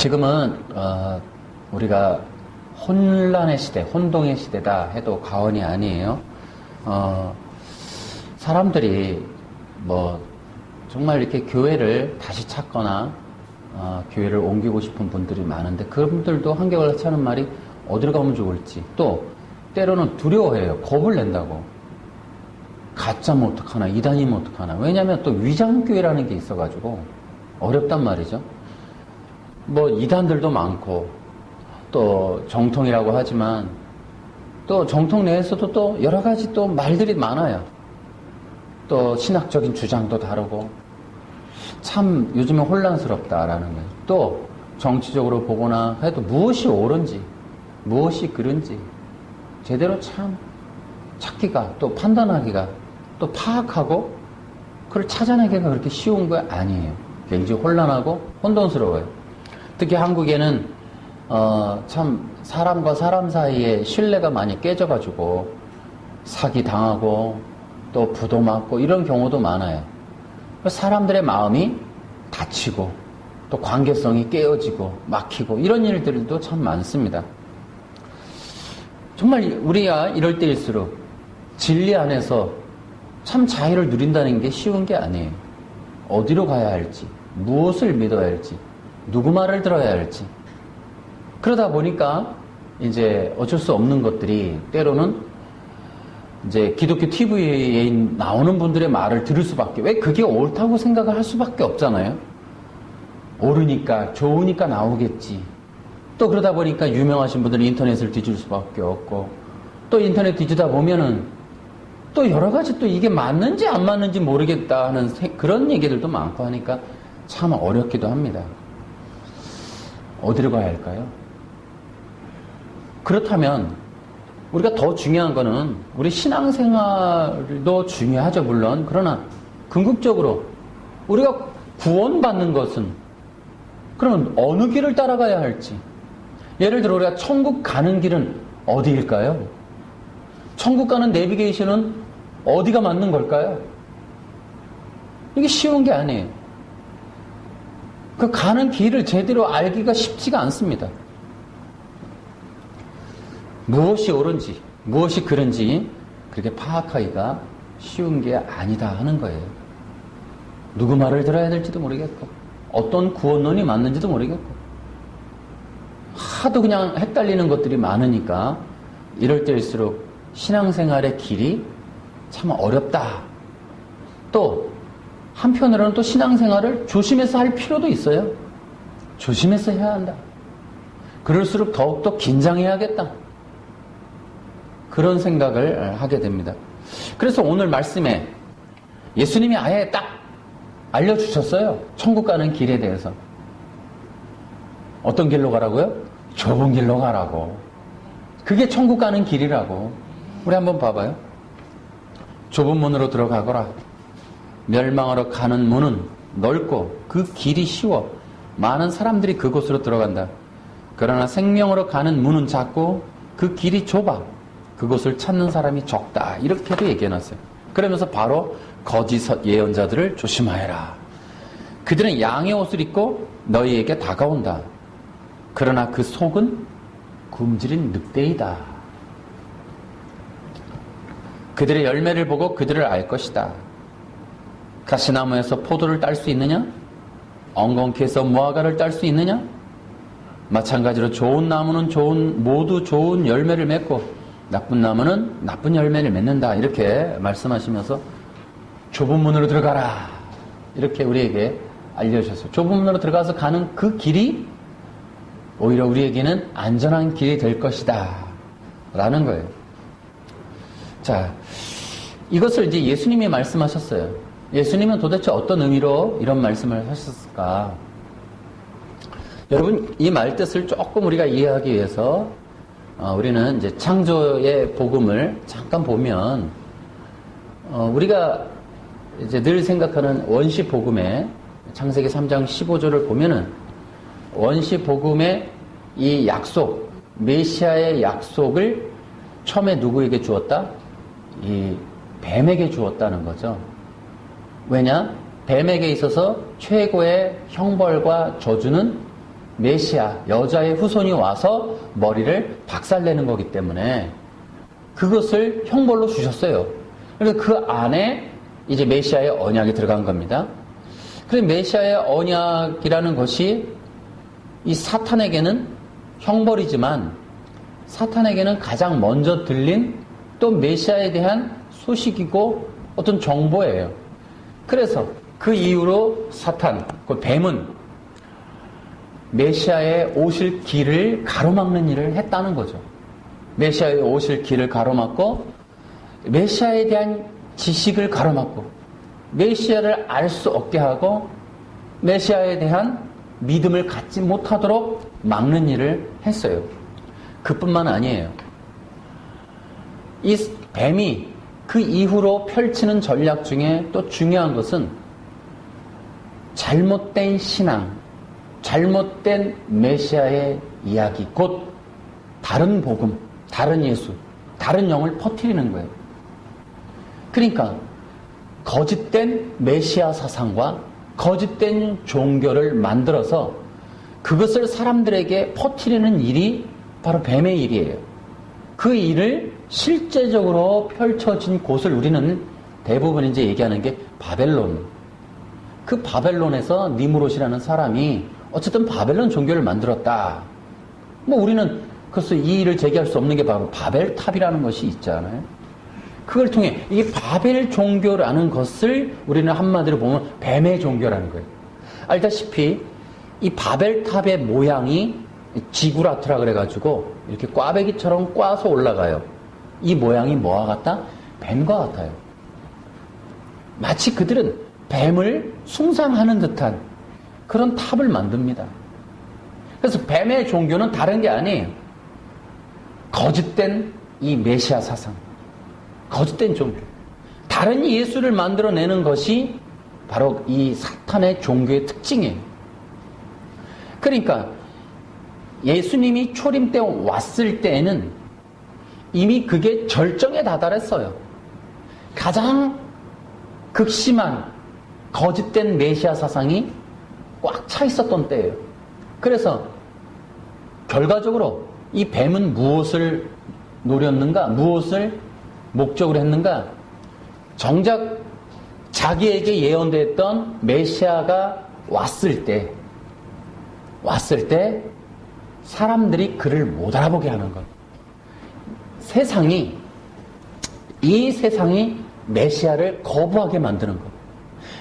지금은 우리가 혼란의 시대, 혼동의 시대다 해도 과언이 아니에요. 사람들이 뭐 정말 이렇게 교회를 다시 찾거나 교회를 옮기고 싶은 분들이 많은데 그분들도 한결같이 하는 말이 어디로 가면 좋을지, 또 때로는 두려워해요. 겁을 낸다고. 가짜면 어떡하나, 이단이면 어떡하나. 왜냐하면 또 위장교회라는 게 있어가지고 어렵단 말이죠. 뭐 이단들도 많고 또 정통이라고 하지만 또 정통 내에서도 또 여러 가지 또 말들이 많아요. 또 신학적인 주장도 다르고 참 요즘에 혼란스럽다라는 거예요. 또 정치적으로 보거나 해도 무엇이 옳은지 무엇이 그른지 제대로 참 찾기가, 또 판단하기가, 또 파악하고 그걸 찾아내기가 그렇게 쉬운 거 아니에요. 굉장히 혼란하고 혼돈스러워요. 특히 한국에는 참 사람과 사람 사이에 신뢰가 많이 깨져가지고 사기 당하고 또 부도 맞고 이런 경우도 많아요. 사람들의 마음이 다치고 또 관계성이 깨어지고 막히고 이런 일들도 참 많습니다. 정말 우리가 이럴 때일수록 진리 안에서 참 자유를 누린다는 게 쉬운 게 아니에요. 어디로 가야 할지, 무엇을 믿어야 할지, 누구 말을 들어야 할지. 그러다 보니까 이제 어쩔 수 없는 것들이 때로는 이제 기독교 TV에 나오는 분들의 말을 들을 수밖에, 왜 그게 옳다고 생각을 할 수밖에 없잖아요. 옳으니까, 좋으니까 나오겠지. 또 그러다 보니까 유명하신 분들은 인터넷을 뒤질 수밖에 없고, 또 인터넷 뒤지다 보면은 또 여러 가지 또 이게 맞는지 안 맞는지 모르겠다 하는 그런 얘기들도 많고 하니까 참 어렵기도 합니다. 어디로 가야 할까요? 그렇다면 우리가 더 중요한 거는 우리 신앙생활도 중요하죠, 물론. 그러나 궁극적으로 우리가 구원받는 것은 그러면 어느 길을 따라가야 할지. 예를 들어 우리가 천국 가는 길은 어디일까요? 천국 가는 내비게이션은 어디가 맞는 걸까요? 이게 쉬운 게 아니에요. 그 가는 길을 제대로 알기가 쉽지가 않습니다. 무엇이 옳은지, 무엇이 그른지 그렇게 파악하기가 쉬운 게 아니다 하는 거예요. 누구 말을 들어야 될지도 모르겠고, 어떤 구원론이 맞는지도 모르겠고, 하도 그냥 헷갈리는 것들이 많으니까 이럴 때일수록 신앙생활의 길이 참 어렵다. 또 한편으로는 또 신앙생활을 조심해서 할 필요도 있어요. 조심해서 해야 한다. 그럴수록 더욱더 긴장해야겠다. 그런 생각을 하게 됩니다. 그래서 오늘 말씀에 예수님이 아예 딱 알려주셨어요. 천국 가는 길에 대해서. 어떤 길로 가라고요? 좁은 길로 가라고. 그게 천국 가는 길이라고. 우리 한번 봐봐요. 좁은 문으로 들어가거라. 멸망하러 가는 문은 넓고 그 길이 쉬워 많은 사람들이 그곳으로 들어간다. 그러나 생명으로 가는 문은 작고 그 길이 좁아 그곳을 찾는 사람이 적다. 이렇게도 얘기해놨어요. 그러면서 바로 거짓 예언자들을 조심하여라. 그들은 양의 옷을 입고 너희에게 다가온다. 그러나 그 속은 굶주린 늑대이다. 그들의 열매를 보고 그들을 알 것이다. 가시나무에서 포도를 딸 수 있느냐? 엉겅퀴에서 무화과를 딸 수 있느냐? 마찬가지로 좋은 나무는 모두 좋은 열매를 맺고 나쁜 나무는 나쁜 열매를 맺는다. 이렇게 말씀하시면서 좁은 문으로 들어가라. 이렇게 우리에게 알려주셨어요. 좁은 문으로 들어가서 가는 그 길이 오히려 우리에게는 안전한 길이 될 것이다. 라는 거예요. 자, 이것을 이제 예수님이 말씀하셨어요. 예수님은 도대체 어떤 의미로 이런 말씀을 하셨을까? 여러분, 이 말 뜻을 조금 우리가 이해하기 위해서 우리는 이제 창조의 복음을 잠깐 보면 우리가 이제 늘 생각하는 원시 복음의 창세기 3장 15절을 보면은 원시 복음의 이 약속, 메시아의 약속을 처음에 누구에게 주었다? 이 뱀에게 주었다는 거죠. 왜냐? 뱀에게 있어서 최고의 형벌과 저주는 메시아, 여자의 후손이 와서 머리를 박살내는 거기 때문에 그것을 형벌로 주셨어요. 그래서 그 안에 이제 메시아의 언약이 들어간 겁니다. 그래서 메시아의 언약이라는 것이 이 사탄에게는 형벌이지만 사탄에게는 가장 먼저 들린 또 메시아에 대한 소식이고 어떤 정보예요. 그래서 그 이후로 사탄, 그 뱀은 메시아의 오실 길을 가로막는 일을 했다는 거죠. 메시아의 오실 길을 가로막고 메시아에 대한 지식을 가로막고 메시아를 알 수 없게 하고 메시아에 대한 믿음을 갖지 못하도록 막는 일을 했어요. 그뿐만 아니에요. 이 뱀이 그 이후로 펼치는 전략 중에 또 중요한 것은 잘못된 신앙, 잘못된 메시아의 이야기, 곧 다른 복음, 다른 예수, 다른 영을 퍼뜨리는 거예요. 그러니까 거짓된 메시아 사상과 거짓된 종교를 만들어서 그것을 사람들에게 퍼뜨리는 일이 바로 뱀의 일이에요. 그 일을 실제적으로 펼쳐진 곳을 우리는 대부분 이제 얘기하는 게 바벨론. 그 바벨론에서 니무롯이라는 사람이 어쨌든 바벨론 종교를 만들었다. 뭐 우리는 그래서 이 일을 제기할 수 없는 게 바로 바벨탑이라는 것이 있잖아요. 그걸 통해 이게 바벨 종교라는 것을 우리는 한마디로 보면 뱀의 종교라는 거예요. 알다시피 이 바벨탑의 모양이 지구라트라 그래가지고 이렇게 꽈배기처럼 꽈서 올라가요. 이 모양이 뭐와 같다? 뱀과 같아요. 마치 그들은 뱀을 숭상하는 듯한 그런 탑을 만듭니다. 그래서 뱀의 종교는 다른 게 아니에요. 거짓된 이 메시아 사상, 거짓된 종교, 다른 예수를 만들어내는 것이 바로 이 사탄의 종교의 특징이에요. 그러니까 예수님이 초림 때 왔을 때에는 이미 그게 절정에 다다랐어요. 가장 극심한 거짓된 메시아 사상이 꽉 차 있었던 때예요. 그래서 결과적으로 이 뱀은 무엇을 노렸는가? 무엇을 목적으로 했는가? 정작 자기에게 예언됐던 메시아가 왔을 때 사람들이 그를 못 알아보게 하는 것. 이 세상이 메시아를 거부하게 만드는 것.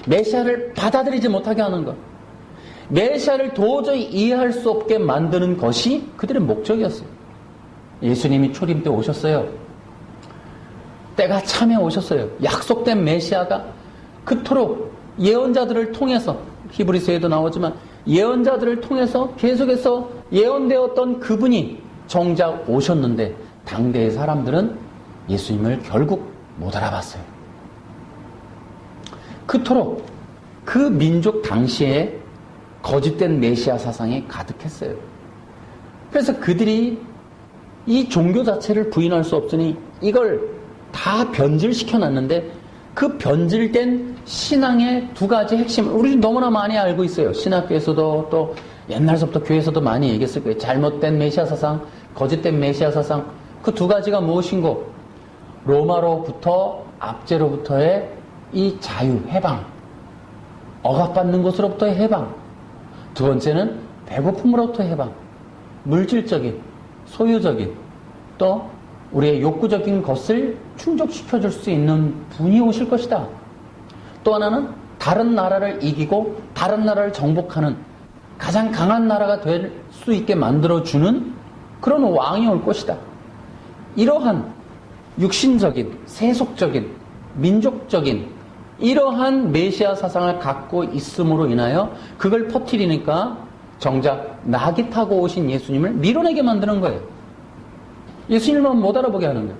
메시아를 받아들이지 못하게 하는 것. 메시아를 도저히 이해할 수 없게 만드는 것이 그들의 목적이었어요. 예수님이 초림 때 오셨어요. 때가 참에 오셨어요. 약속된 메시아가 그토록 예언자들을 통해서, 히브리서에도 나오지만 예언자들을 통해서 계속해서 예언되었던 그분이 정작 오셨는데 당대의 사람들은 예수님을 결국 못 알아봤어요. 그토록 그 민족 당시에 거짓된 메시아 사상이 가득했어요. 그래서 그들이 이 종교 자체를 부인할 수 없으니 이걸 다 변질시켜 놨는데 그 변질된 신앙의 두 가지 핵심, 우리 너무나 많이 알고 있어요. 신학교에서도 또 옛날서부터 교회에서도 많이 얘기했을 거예요. 잘못된 메시아 사상, 거짓된 메시아 사상. 그 두 가지가 무엇인고? 로마로부터 압제로부터의 이 자유, 해방. 억압받는 것으로부터의 해방. 두 번째는 배고픔으로부터의 해방. 물질적인, 소유적인, 또 우리의 욕구적인 것을 충족시켜줄 수 있는 분이 오실 것이다. 또 하나는 다른 나라를 이기고 다른 나라를 정복하는 가장 강한 나라가 될 수 있게 만들어주는 그런 왕이 올 것이다. 이러한 육신적인, 세속적인, 민족적인 이러한 메시아 사상을 갖고 있음으로 인하여 그걸 퍼뜨리니까 정작 낙이 타고 오신 예수님을 밀어내게 만드는 거예요. 예수님만 못 알아보게 하는 거예요.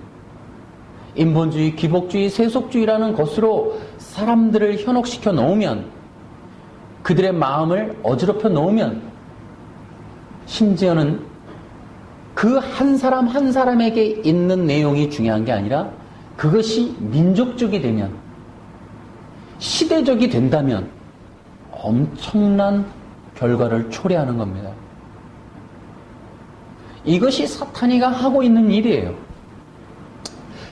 인본주의, 기복주의, 세속주의라는 것으로 사람들을 현혹시켜 놓으면, 그들의 마음을 어지럽혀 놓으면, 심지어는 그 한 사람 한 사람에게 있는 내용이 중요한 게 아니라 그것이 민족적이 되면, 시대적이 된다면 엄청난 결과를 초래하는 겁니다. 이것이 사탄이가 하고 있는 일이에요.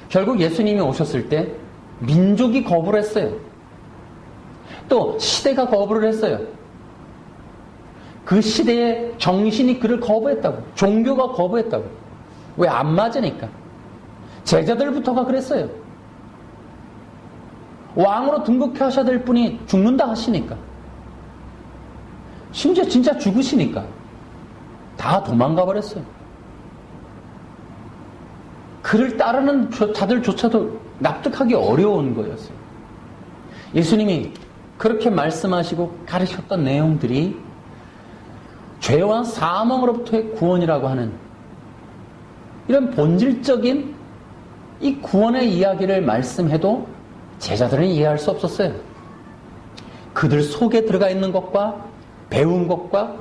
결국 예수님이 오셨을 때 민족이 거부를 했어요. 또 시대가 거부를 했어요. 그 시대의 정신이 그를 거부했다고. 종교가 거부했다고. 왜? 안 맞으니까. 제자들부터가 그랬어요. 왕으로 등극하셔야 될 분이 죽는다 하시니까. 심지어 진짜 죽으시니까 다 도망가 버렸어요. 그를 따르는 자들조차도 납득하기 어려운 거였어요. 예수님이 그렇게 말씀하시고 가르쳤던 내용들이 죄와 사망으로부터의 구원이라고 하는 이런 본질적인 이 구원의 이야기를 말씀해도 제자들은 이해할 수 없었어요. 그들 속에 들어가 있는 것과 배운 것과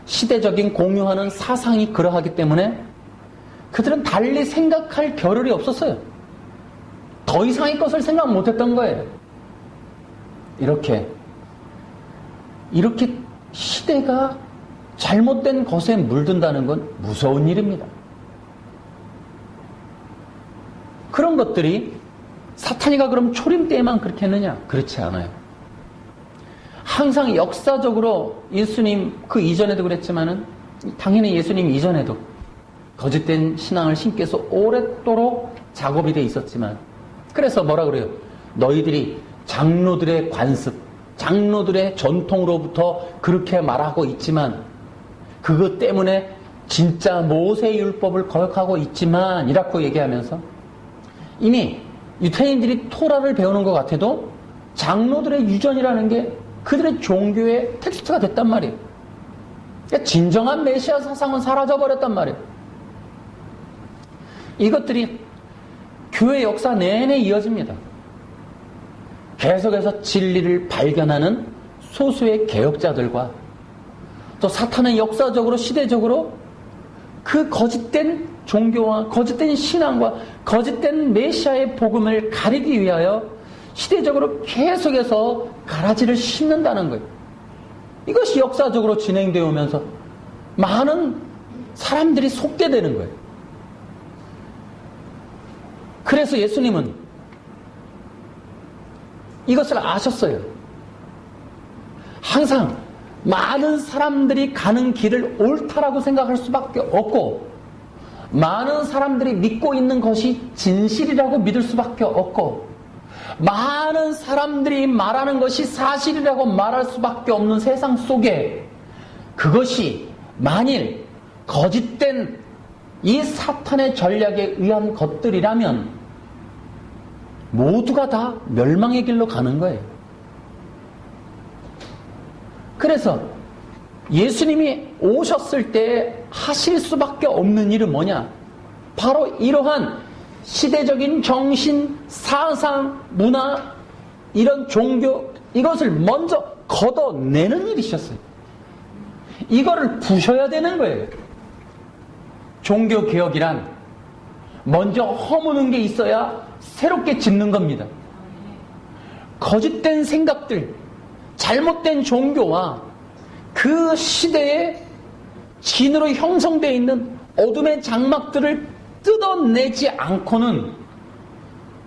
시대적인 공유하는 사상이 그러하기 때문에 그들은 달리 생각할 겨를이 없었어요. 더 이상의 것을 생각 못했던 거예요. 이렇게 시대가 잘못된 것에 물든다는 건 무서운 일입니다. 그런 것들이 사탄이가 그럼 초림 때에만 그렇게 했느냐? 그렇지 않아요. 항상 역사적으로 예수님 그 이전에도 그랬지만은 당연히 예수님 이전에도 거짓된 신앙을 신께서 오랫도록 작업이 돼 있었지만 그래서 뭐라 그래요? 너희들이 장로들의 관습, 장로들의 전통으로부터 그렇게 말하고 있지만 그것 때문에 진짜 모세의 율법을 거역하고 있지만 이라고 얘기하면서 이미 유태인들이 토라를 배우는 것 같아도 장로들의 유전이라는 게 그들의 종교의 텍스트가 됐단 말이에요. 그러니까 진정한 메시아 사상은 사라져버렸단 말이에요. 이것들이 교회 역사 내내 이어집니다. 계속해서 진리를 발견하는 소수의 개혁자들과 또 사탄은 역사적으로 시대적으로 그 거짓된 종교와 거짓된 신앙과 거짓된 메시아의 복음을 가리기 위하여 시대적으로 계속해서 가라지를 심는다는 거예요. 이것이 역사적으로 진행되어 오면서 많은 사람들이 속게 되는 거예요. 그래서 예수님은 이것을 아셨어요. 항상 많은 사람들이 가는 길을 옳다라고 생각할 수밖에 없고 많은 사람들이 믿고 있는 것이 진실이라고 믿을 수밖에 없고 많은 사람들이 말하는 것이 사실이라고 말할 수밖에 없는 세상 속에 그것이 만일 거짓된 이 사탄의 전략에 의한 것들이라면 모두가 다 멸망의 길로 가는 거예요. 그래서 예수님이 오셨을 때 하실 수밖에 없는 일은 뭐냐? 바로 이러한 시대적인 정신, 사상, 문화, 이런 종교, 이것을 먼저 걷어내는 일이셨어요. 이거를 부셔야 되는 거예요. 종교개혁이란 먼저 허무는 게 있어야 새롭게 짓는 겁니다. 거짓된 생각들, 잘못된 종교와 그 시대의 진으로 형성되어 있는 어둠의 장막들을 뜯어내지 않고는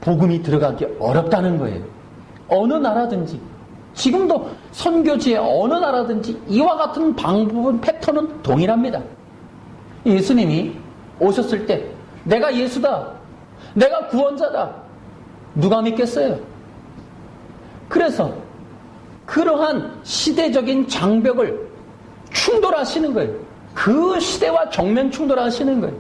복음이 들어가기 어렵다는 거예요. 어느 나라든지 지금도 선교지의 어느 나라든지 이와 같은 방법은 패턴은 동일합니다. 예수님이 오셨을 때 내가 예수다, 내가 구원자다, 누가 믿겠어요? 그래서 그러한 시대적인 장벽을 충돌하시는 거예요. 그 시대와 정면 충돌하시는 거예요.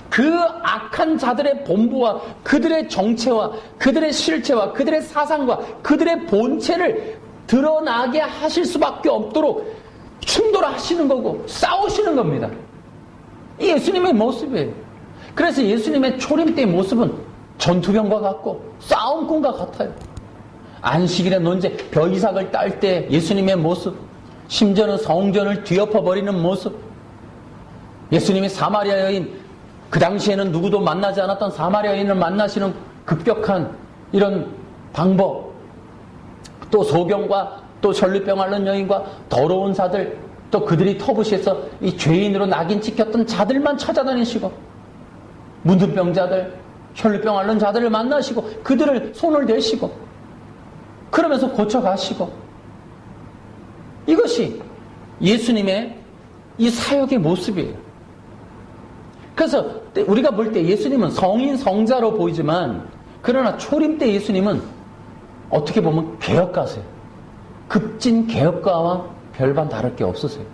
그 악한 자들의 본부와 그들의 정체와 그들의 실체와 그들의 사상과 그들의 본체를 드러나게 하실 수밖에 없도록 충돌하시는 거고 싸우시는 겁니다. 이 예수님의 모습이에요. 그래서 예수님의 초림 때의 모습은 전투병과 같고 싸움꾼과 같아요. 안식일의 논제, 벼이삭을 딸 때 예수님의 모습, 심지어는 성전을 뒤엎어버리는 모습, 예수님이 사마리아 여인, 그 당시에는 누구도 만나지 않았던 사마리아 여인을 만나시는 급격한 이런 방법, 또 소경과 또 전리병 앓는 여인과 더러운 자들, 또 그들이 터부시에서 이 죄인으로 낙인 찍혔던 자들만 찾아다니시고 문둥병자들, 혈루병 앓는 자들을 만나시고 그들을 손을 대시고 그러면서 고쳐가시고 이것이 예수님의 이 사역의 모습이에요. 그래서 우리가 볼 때 예수님은 성인 성자로 보이지만 그러나 초림 때 예수님은 어떻게 보면 개혁가세요. 급진 개혁가와 별반 다를 게 없으세요.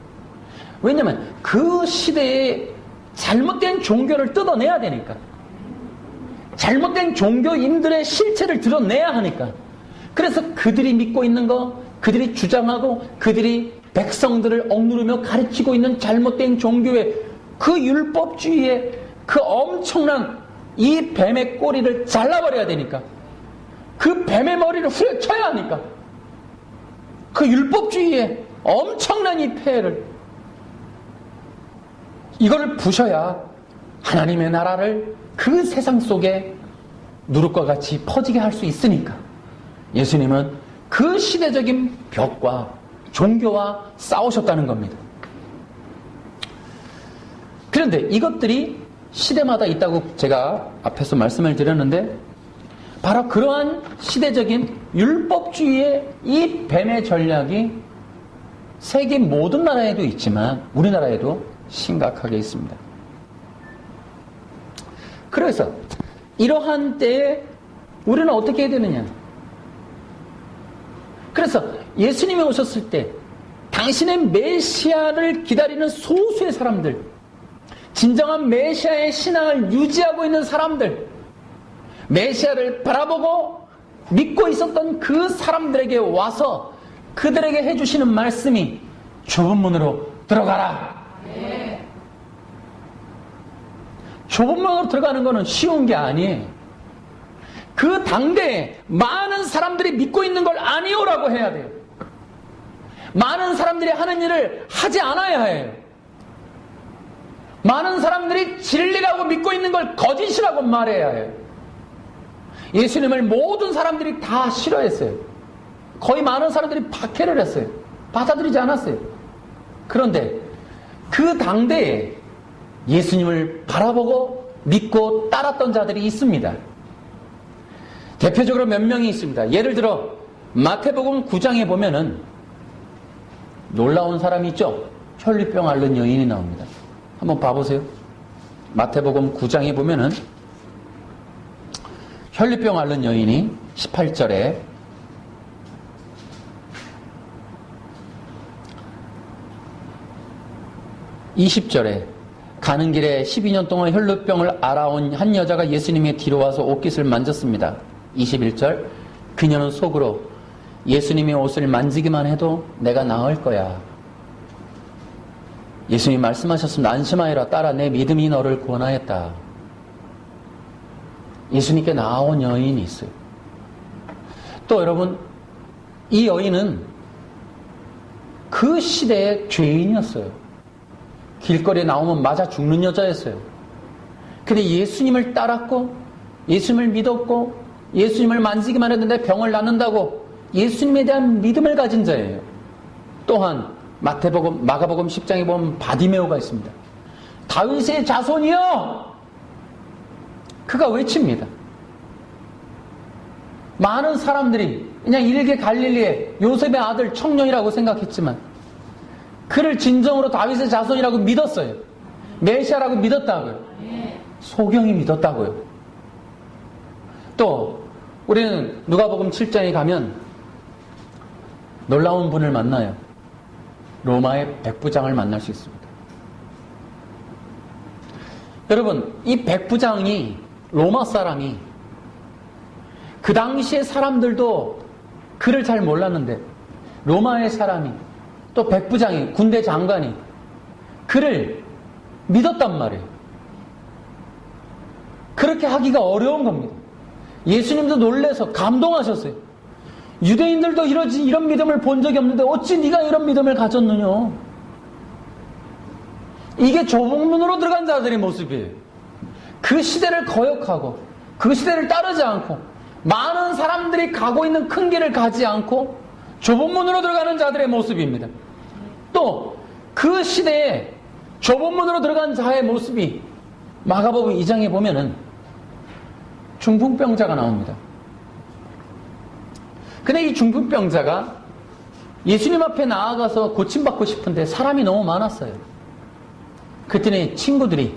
왜냐하면 그 시대에 잘못된 종교를 뜯어내야 되니까. 잘못된 종교인들의 실체를 드러내야 하니까. 그래서 그들이 믿고 있는 거, 그들이 주장하고 그들이 백성들을 억누르며 가르치고 있는 잘못된 종교의 그 율법주의의 그 엄청난 이 뱀의 꼬리를 잘라버려야 되니까. 그 뱀의 머리를 후려쳐야 하니까. 그 율법주의의 엄청난 이 폐해를 이걸 부셔야 하나님의 나라를 그 세상 속에 누룩과 같이 퍼지게 할 수 있으니까 예수님은 그 시대적인 벽과 종교와 싸우셨다는 겁니다. 그런데 이것들이 시대마다 있다고 제가 앞에서 말씀을 드렸는데 바로 그러한 시대적인 율법주의의 이 뱀의 전략이 세계 모든 나라에도 있지만 우리나라에도 심각하게 있습니다. 그래서 이러한 때에 우리는 어떻게 해야 되느냐? 그래서 예수님이 오셨을 때 당신의 메시아를 기다리는 소수의 사람들, 진정한 메시아의 신앙을 유지하고 있는 사람들, 메시아를 바라보고 믿고 있었던 그 사람들에게 와서 그들에게 해주시는 말씀이 좁은 문으로 들어가라. 네. 좁은 문으로 들어가는 것은 쉬운 게 아니에요. 그 당대에 많은 사람들이 믿고 있는 걸 아니오라고 해야 돼요. 많은 사람들이 하는 일을 하지 않아야 해요. 많은 사람들이 진리라고 믿고 있는 걸 거짓이라고 말해야 해요. 예수님을 모든 사람들이 다 싫어했어요. 거의 많은 사람들이 박해를 했어요. 받아들이지 않았어요. 그런데 그 당대에 예수님을 바라보고 믿고 따랐던 자들이 있습니다. 대표적으로 몇 명이 있습니다. 예를 들어 마태복음 9장에 보면은 놀라운 사람이 있죠. 혈루병 앓는 여인이 나옵니다. 한번 봐보세요. 마태복음 9장에 보면은 혈루병 앓는 여인이 18절에 (20절에) 가는 길에 12년 동안 혈루병을 앓아온 한 여자가 예수님의 뒤로 와서 옷깃을 만졌습니다. 21절 그녀는 속으로 예수님의 옷을 만지기만 해도 내가 나을 거야. 예수님이 말씀하셨습니다. 안심하여라 딸아 내 믿음이 너를 구원하였다. 예수님께 나온 여인이 있어요. 또 여러분 이 여인은 그 시대의 죄인이었어요. 길거리에 나오면 맞아 죽는 여자였어요. 근데 예수님을 따랐고 예수님을 믿었고 예수님을 만지기만 했는데 병을 낫는다고 예수님에 대한 믿음을 가진 자예요. 또한 마태복음, 마가복음 10장에 보면 바디메오가 있습니다. 다윗의 자손이여! 그가 외칩니다. 많은 사람들이 그냥 일개 갈릴리의 요셉의 아들 청년이라고 생각했지만 그를 진정으로 다윗의 자손이라고 믿었어요. 메시아라고 믿었다고요. 소경이 믿었다고요. 또 우리는 누가복음 7장에 가면 놀라운 분을 만나요. 로마의 백부장을 만날 수 있습니다. 여러분 이 백부장이 로마 사람이 그 당시의 사람들도 그를 잘 몰랐는데 로마의 사람이 또 백부장이 군대 장관이 그를 믿었단 말이에요. 그렇게 하기가 어려운 겁니다. 예수님도 놀라서 감동하셨어요. 유대인들도 이런 믿음을 본 적이 없는데 어찌 네가 이런 믿음을 가졌느냐. 이게 좁은 문으로 들어간 자들의 모습이에요. 그 시대를 거역하고 그 시대를 따르지 않고 많은 사람들이 가고 있는 큰 길을 가지 않고 좁은 문으로 들어가는 자들의 모습입니다. 또 그 시대에 좁은 문으로 들어간 자의 모습이 마가복음 2장에 보면은 중풍병자가 나옵니다. 근데 이 중풍병자가 예수님 앞에 나아가서 고침받고 싶은데 사람이 너무 많았어요. 그때는 친구들이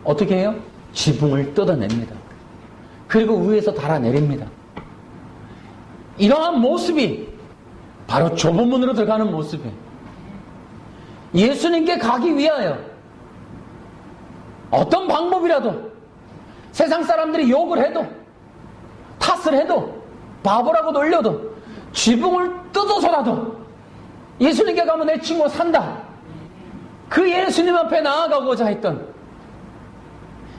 어떻게 해요? 지붕을 뜯어냅니다. 그리고 위에서 달아내립니다. 이러한 모습이 바로 좁은 문으로 들어가는 모습이에요. 예수님께 가기 위하여 어떤 방법이라도 세상 사람들이 욕을 해도 탓을 해도 바보라고 놀려도 지붕을 뜯어서라도 예수님께 가면 내 친구가 산다. 그 예수님 앞에 나아가고자 했던,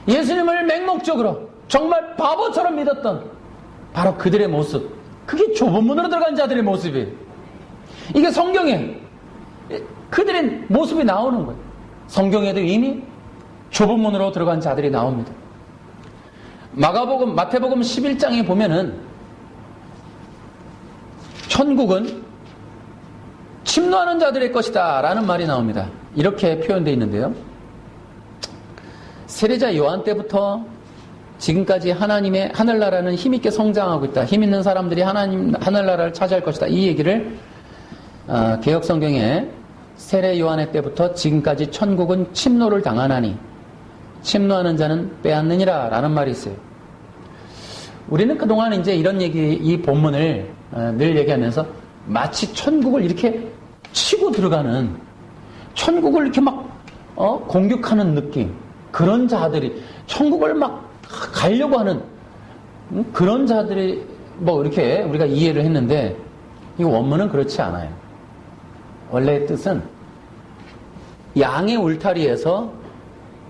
예수님을 맹목적으로 정말 바보처럼 믿었던 바로 그들의 모습, 그게 좁은 문으로 들어간 자들의 모습이에요. 이게 성경에 그들의 모습이 나오는 거예요. 성경에도 이미 좁은 문으로 들어간 자들이 나옵니다. 마태복음 11장에 보면은 천국은 침노하는 자들의 것이다 라는 말이 나옵니다. 이렇게 표현되어 있는데요. 세례자 요한 때부터 지금까지 하나님의 하늘나라는 힘있게 성장하고 있다. 힘있는 사람들이 하늘나라를 차지할 것이다. 이 얘기를 개역성경에 세례 요한의 때부터 지금까지 천국은 침노를 당하나니 침노하는 자는 빼앗느니라 라는 말이 있어요. 우리는 그동안 이제 이런 얘기, 이 본문을 늘 얘기하면서 마치 천국을 이렇게 치고 들어가는, 천국을 이렇게 막 공격하는 느낌, 그런 자들이 천국을 막 가려고 하는 그런 자들이 뭐 이렇게 우리가 이해를 했는데, 이 원문은 그렇지 않아요. 원래의 뜻은 양의 울타리에서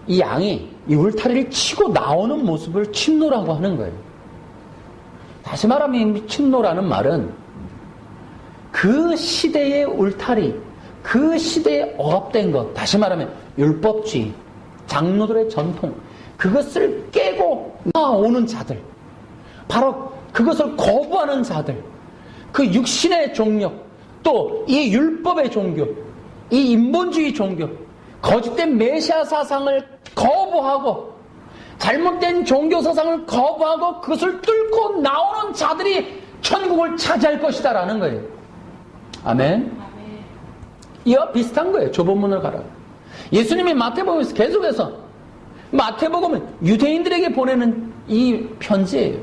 이 양이 이 울타리를 치고 나오는 모습을 침노라고 하는 거예요. 다시 말하면 침노라는 말은 그 시대의 울타리, 그 시대에 억압된 것, 다시 말하면 율법주의, 장로들의 전통, 그것을 깨고 나오는 자들, 바로 그것을 거부하는 자들, 그 육신의 종력, 또 이 율법의 종교, 이 인본주의 종교, 거짓된 메시아 사상을 거부하고 잘못된 종교 사상을 거부하고 그것을 뚫고 나오는 자들이 천국을 차지할 것이다 라는 거예요. 아멘. 이와 비슷한 거예요. 좁은 문을 가라. 예수님이 마태복음에서 계속해서, 마태복음은 유대인들에게 보내는 이 편지예요.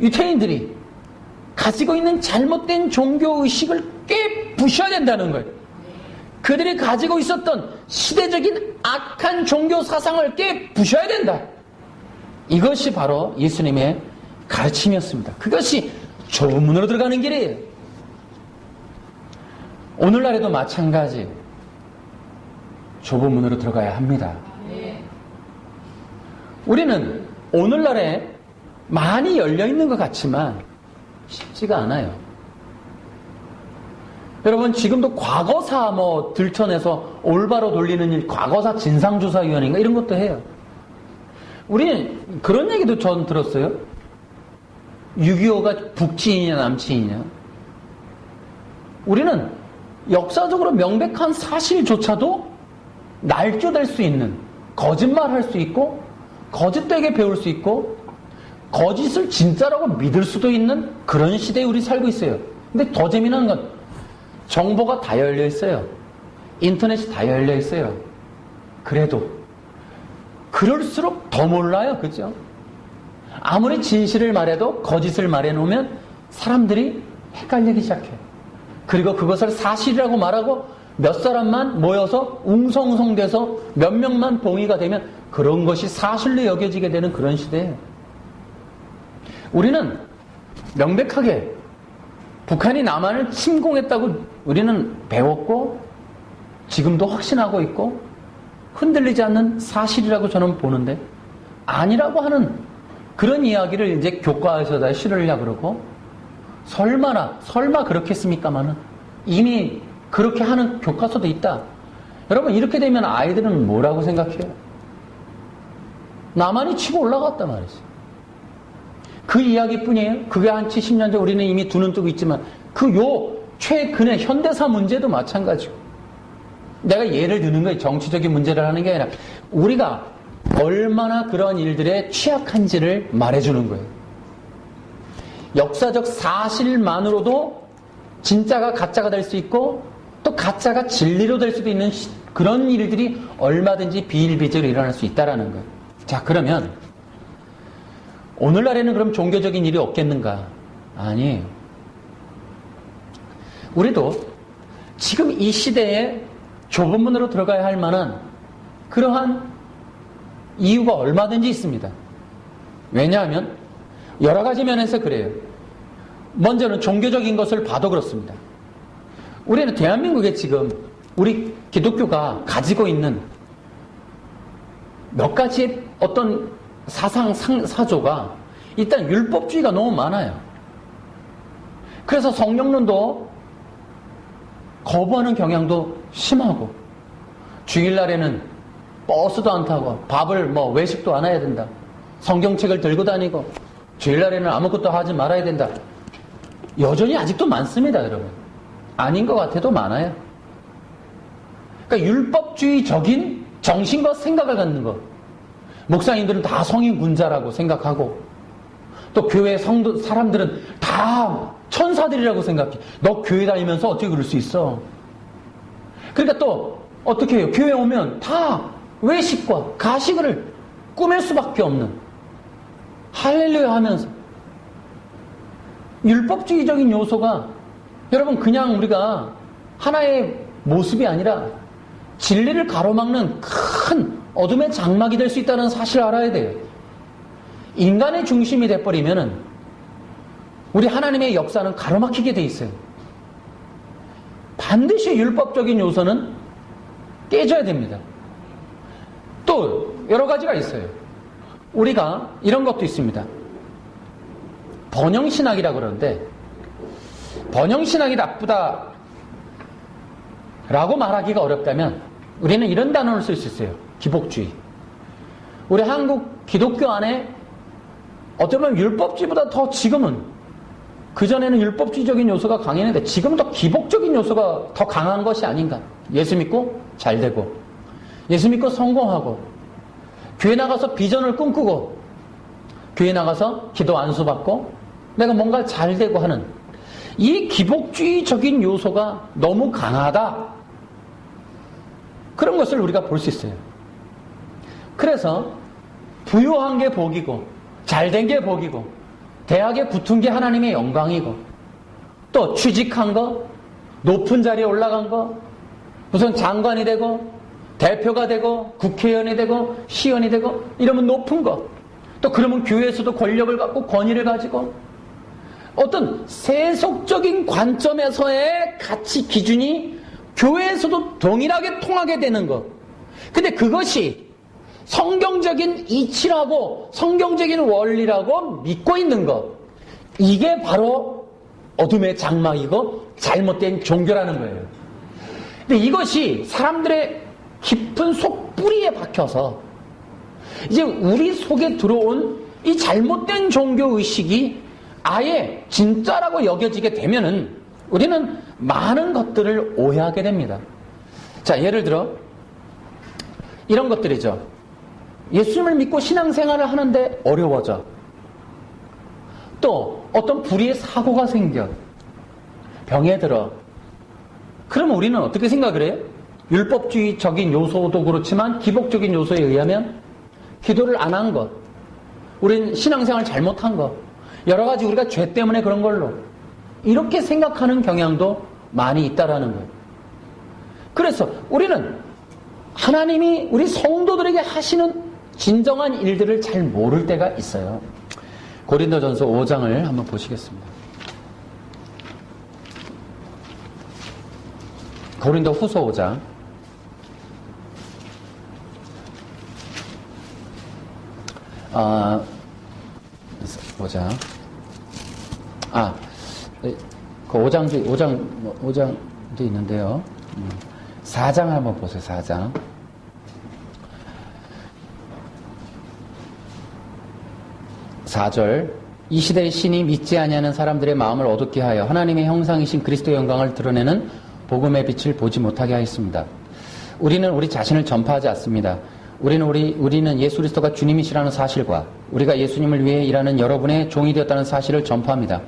유대인들이 가지고 있는 잘못된 종교의식을 깨부셔야 된다는 거예요. 그들이 가지고 있었던 시대적인 악한 종교 사상을 깨부셔야 된다. 이것이 바로 예수님의 가르침이었습니다. 그것이 좁은 문으로 들어가는 길이에요. 오늘날에도 마찬가지, 좁은 문으로 들어가야 합니다. 우리는 오늘날에 많이 열려있는 것 같지만 쉽지가 않아요. 여러분, 지금도 과거사 들춰내서 올바로 돌리는 일, 과거사 진상조사위원회인가 이런 것도 해요. 우리는 그런 얘기도 전 들었어요. 6.25가 북지인이냐 남지인이냐. 우리는 역사적으로 명백한 사실조차도 날조될 수 있는, 거짓말할 수 있고 거짓되게 배울 수 있고 거짓을 진짜라고 믿을 수도 있는 그런 시대에 우리 살고 있어요. 근데 더 재미난 건 정보가 다 열려 있어요. 인터넷이 다 열려 있어요. 그래도 그럴수록 더 몰라요. 그죠? 아무리 진실을 말해도 거짓을 말해놓으면 사람들이 헷갈리기 시작해요. 그리고 그것을 사실이라고 말하고 몇 사람만 모여서 웅성웅성돼서 몇 명만 동의가 되면 그런 것이 사실로 여겨지게 되는 그런 시대예요. 우리는 명백하게 북한이 남한을 침공했다고 우리는 배웠고 지금도 확신하고 있고 흔들리지 않는 사실이라고 저는 보는데, 아니라고 하는 그런 이야기를 이제 교과에서다 실으려고 그러고, 설마 그렇겠습니까마는 이미 그렇게 하는 교과서도 있다. 여러분, 이렇게 되면 아이들은 뭐라고 생각해요? 남한이 치고 올라갔단 말이지. 그 이야기뿐이에요. 그게 한 70년 전 우리는 이미 두 눈 뜨고 있지만 최근의 현대사 문제도 마찬가지고 내가 예를 드는 거예요. 정치적인 문제를 하는 게 아니라 우리가 얼마나 그런 일들에 취약한지를 말해주는 거예요. 역사적 사실만으로도 진짜가 가짜가 될 수 있고 또 가짜가 진리로 될 수도 있는 그런 일들이 얼마든지 비일비재로 일어날 수 있다는 거예요. 자, 그러면 오늘날에는 그럼 종교적인 일이 없겠는가? 아니에요. 우리도 지금 이 시대에 좁은 문으로 들어가야 할 만한 그러한 이유가 얼마든지 있습니다. 왜냐하면 여러 가지 면에서 그래요. 먼저는 종교적인 것을 봐도 그렇습니다. 우리는 대한민국에 지금 우리 기독교가 가지고 있는 몇 가지의 어떤 사상 사조가 일단 율법주의가 너무 많아요. 그래서 성령론도 거부하는 경향도 심하고 주일날에는 버스도 안 타고 밥을 외식도 안 해야 된다. 성경책을 들고 다니고 주일날에는 아무것도 하지 말아야 된다. 여전히 아직도 많습니다, 여러분. 아닌 것 같아도 많아요. 그러니까 율법주의적인 정신과 생각을 갖는 것. 목사님들은 다 성인군자라고 생각하고 또 교회 성도 사람들은 다 천사들이라고 생각해. 너 교회 다니면서 어떻게 그럴 수 있어? 그러니까 또 어떻게 해요? 교회 오면 다 외식과 가식을 꾸밀 수밖에 없는 할렐루야 하면서 율법주의적인 요소가 여러분 그냥 우리가 하나의 모습이 아니라 진리를 가로막는 큰 어둠의 장막이 될 수 있다는 사실을 알아야 돼요. 인간의 중심이 돼버리면은 우리 하나님의 역사는 가로막히게 돼 있어요. 반드시 율법적인 요소는 깨져야 됩니다. 또 여러 가지가 있어요. 우리가 이런 것도 있습니다. 번영신학이라고 그러는데 번영신학이 나쁘다 라고 말하기가 어렵다면 우리는 이런 단어를 쓸 수 있어요. 기복주의. 우리 한국 기독교 안에 어쩌면 율법주의보다 더 지금은 그전에는 율법주의적인 요소가 강했는데 지금은 더 기복적인 요소가 더 강한 것이 아닌가. 예수 믿고 잘 되고 예수 믿고 성공하고 교회 나가서 비전을 꿈꾸고 교회 나가서 기도 안수 받고 내가 뭔가 잘 되고 하는 이 기복주의적인 요소가 너무 강하다. 그런 것을 우리가 볼 수 있어요. 그래서 부유한 게 복이고 잘된 게 복이고 대학에 붙은 게 하나님의 영광이고 또 취직한 거 높은 자리에 올라간 거 무슨 장관이 되고 대표가 되고 국회의원이 되고 시의원이 되고 이러면 높은 거 또 그러면 교회에서도 권력을 갖고 권위를 가지고 어떤 세속적인 관점에서의 가치 기준이 교회에서도 동일하게 통하게 되는 것. 근데 그것이 성경적인 이치라고 성경적인 원리라고 믿고 있는 것. 이게 바로 어둠의 장막이고 잘못된 종교라는 거예요. 근데 이것이 사람들의 깊은 속뿌리에 박혀서 이제 우리 속에 들어온 이 잘못된 종교의식이 아예 진짜라고 여겨지게 되면은 우리는 많은 것들을 오해하게 됩니다. 자, 예를 들어 이런 것들이죠. 예수님을 믿고 신앙생활을 하는데 어려워져. 또 어떤 불의의 사고가 생겨. 병에 들어. 그러면 우리는 어떻게 생각을 해요? 율법주의적인 요소도 그렇지만 기복적인 요소에 의하면 기도를 안 한 것, 우린 신앙생활 잘못한 것, 여러 가지 우리가 죄 때문에 그런 걸로 이렇게 생각하는 경향도 많이 있다라는 거예요. 그래서 우리는 하나님이 우리 성도들에게 하시는 진정한 일들을 잘 모를 때가 있어요. 고린도전서 5장을 한번 보시겠습니다. 고린도 후서 5장. 보자. 그 5장도 있는데요. 4장 한번 보세요, 4장. 4절. 이 시대의 신이 믿지 아니하는 사람들의 마음을 어둡게 하여 하나님의 형상이신 그리스도의 영광을 드러내는 복음의 빛을 보지 못하게 하였습니다. 우리는 우리 자신을 전파하지 않습니다. 우리는 예수 그리스도가 주님이시라는 사실과 우리가 예수님을 위해 일하는 여러분의 종이 되었다는 사실을 전파합니다.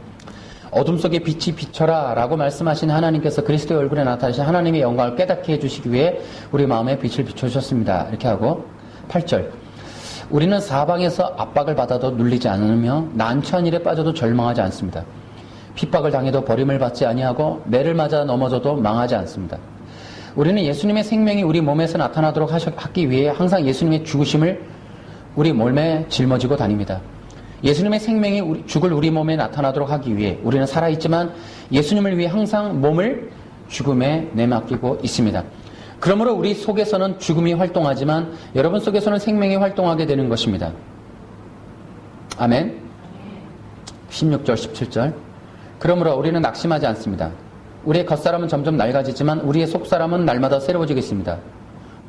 어둠 속에 빛이 비춰라 라고 말씀하신 하나님께서 그리스도의 얼굴에 나타나신 하나님의 영광을 깨닫게 해주시기 위해 우리 마음에 빛을 비춰주셨습니다. 이렇게 하고 8절, 우리는 사방에서 압박을 받아도 눌리지 않으며 난처한 일에 빠져도 절망하지 않습니다. 핍박을 당해도 버림을 받지 아니하고 매를 맞아 넘어져도 망하지 않습니다. 우리는 예수님의 생명이 우리 몸에서 나타나도록 하기 위해 항상 예수님의 죽으심을 우리 몸에 짊어지고 다닙니다. 예수님의 생명이 죽을 우리 몸에 나타나도록 하기 위해 우리는 살아있지만 예수님을 위해 항상 몸을 죽음에 내맡기고 있습니다. 그러므로 우리 속에서는 죽음이 활동하지만 여러분 속에서는 생명이 활동하게 되는 것입니다. 아멘. 16절 17절, 그러므로 우리는 낙심하지 않습니다. 우리의 겉사람은 점점 낡아지지만 우리의 속사람은 날마다 새로워지겠습니다.